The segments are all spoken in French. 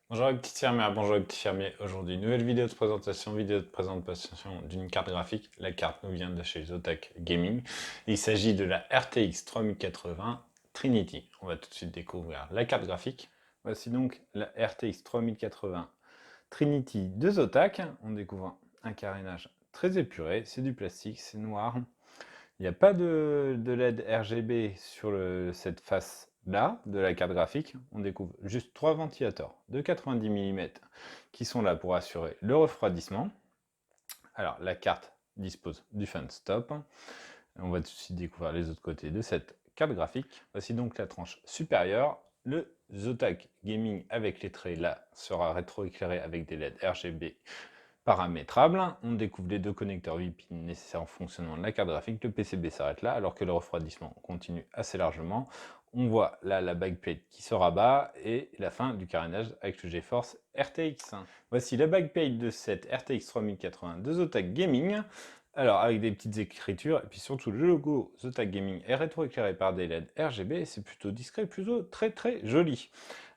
Bonjour les petites fermières, bonjour les petits fermiers. Aujourd'hui, nouvelle vidéo de présentation d'une carte graphique. La carte nous vient de chez Zotac Gaming. Il s'agit de la RTX 3080 Trinity. On va tout de suite découvrir la carte graphique. Voici donc la RTX 3080 Trinity de Zotac. On découvre un carénage très épuré, c'est du plastique, c'est noir. Il n'y a pas de LED RGB sur cette face-là de la carte graphique. On découvre juste trois ventilateurs de 90 mm qui sont là pour assurer le refroidissement. Alors, la carte dispose du fan stop. On va tout de suite découvrir les autres côtés de cette carte graphique. Voici donc la tranche supérieure. Le Zotac Gaming avec les traits là sera rétroéclairé avec des LED RGB paramétrable. On découvre les deux connecteurs 8 pins nécessaires au fonctionnement de la carte graphique. Le PCB s'arrête là, alors que le refroidissement continue assez largement. On voit là la backplate qui se rabat et la fin du carénage avec le GeForce RTX. Voici la backplate de cette RTX 3080 de Zotac Gaming. Alors, avec des petites écritures, et puis surtout le logo Zotac Gaming est rétroéclairé par des LED RGB, c'est plutôt discret, plutôt très joli.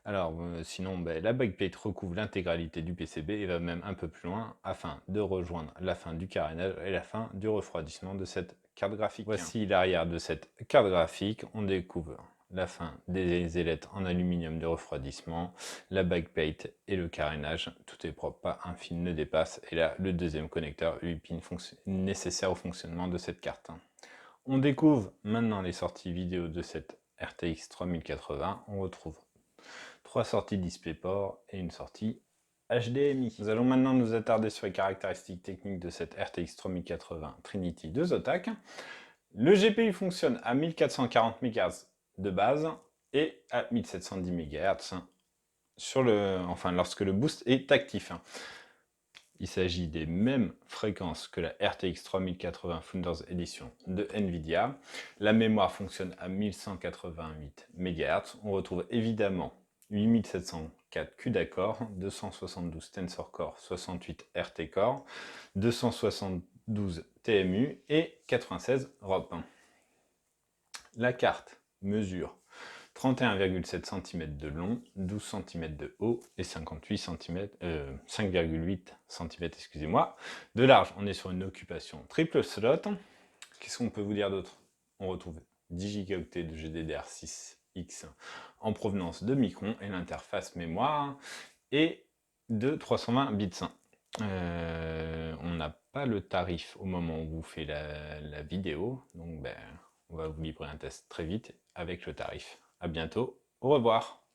Alors, sinon, la backplate recouvre l'intégralité du PCB et va même un peu plus loin afin de rejoindre la fin du carénage et la fin du refroidissement de cette carte graphique. Voici l'arrière de cette carte graphique. On découvre la fin des ailettes en aluminium de refroidissement, la backplate et le carénage. Tout est propre, pas un fil ne dépasse. Et là, le deuxième connecteur 8 pins nécessaire au fonctionnement de cette carte. On découvre maintenant les sorties vidéo de cette RTX 3080. On retrouve trois sorties DisplayPort et une sortie HDMI. Nous allons maintenant nous attarder sur les caractéristiques techniques de cette RTX 3080 Trinity de Zotac. Le GPU fonctionne à 1440 MHz de base et à 1710 MHz lorsque le boost est actif. Il s'agit des mêmes fréquences que la RTX 3080 Founders Edition de Nvidia. La mémoire fonctionne à 1188 MHz. On retrouve évidemment 8704 CUDA-Core, 272 Tensor Core, 68 RT Core, 272 TMU et 96 ROP. La carte mesure 31,7 cm de long, 12 cm de haut et 5,8 cm excusez-moi, de large. On est sur une occupation triple slot. Qu'est-ce qu'on peut vous dire d'autre? On retrouve 10 Go de GDDR6X en provenance de Micron et l'interface mémoire est de 320 bits. On n'a pas le tarif au moment où vous faites la vidéo, donc on va vous livrer un test très vite avec le tarif. À bientôt, au revoir.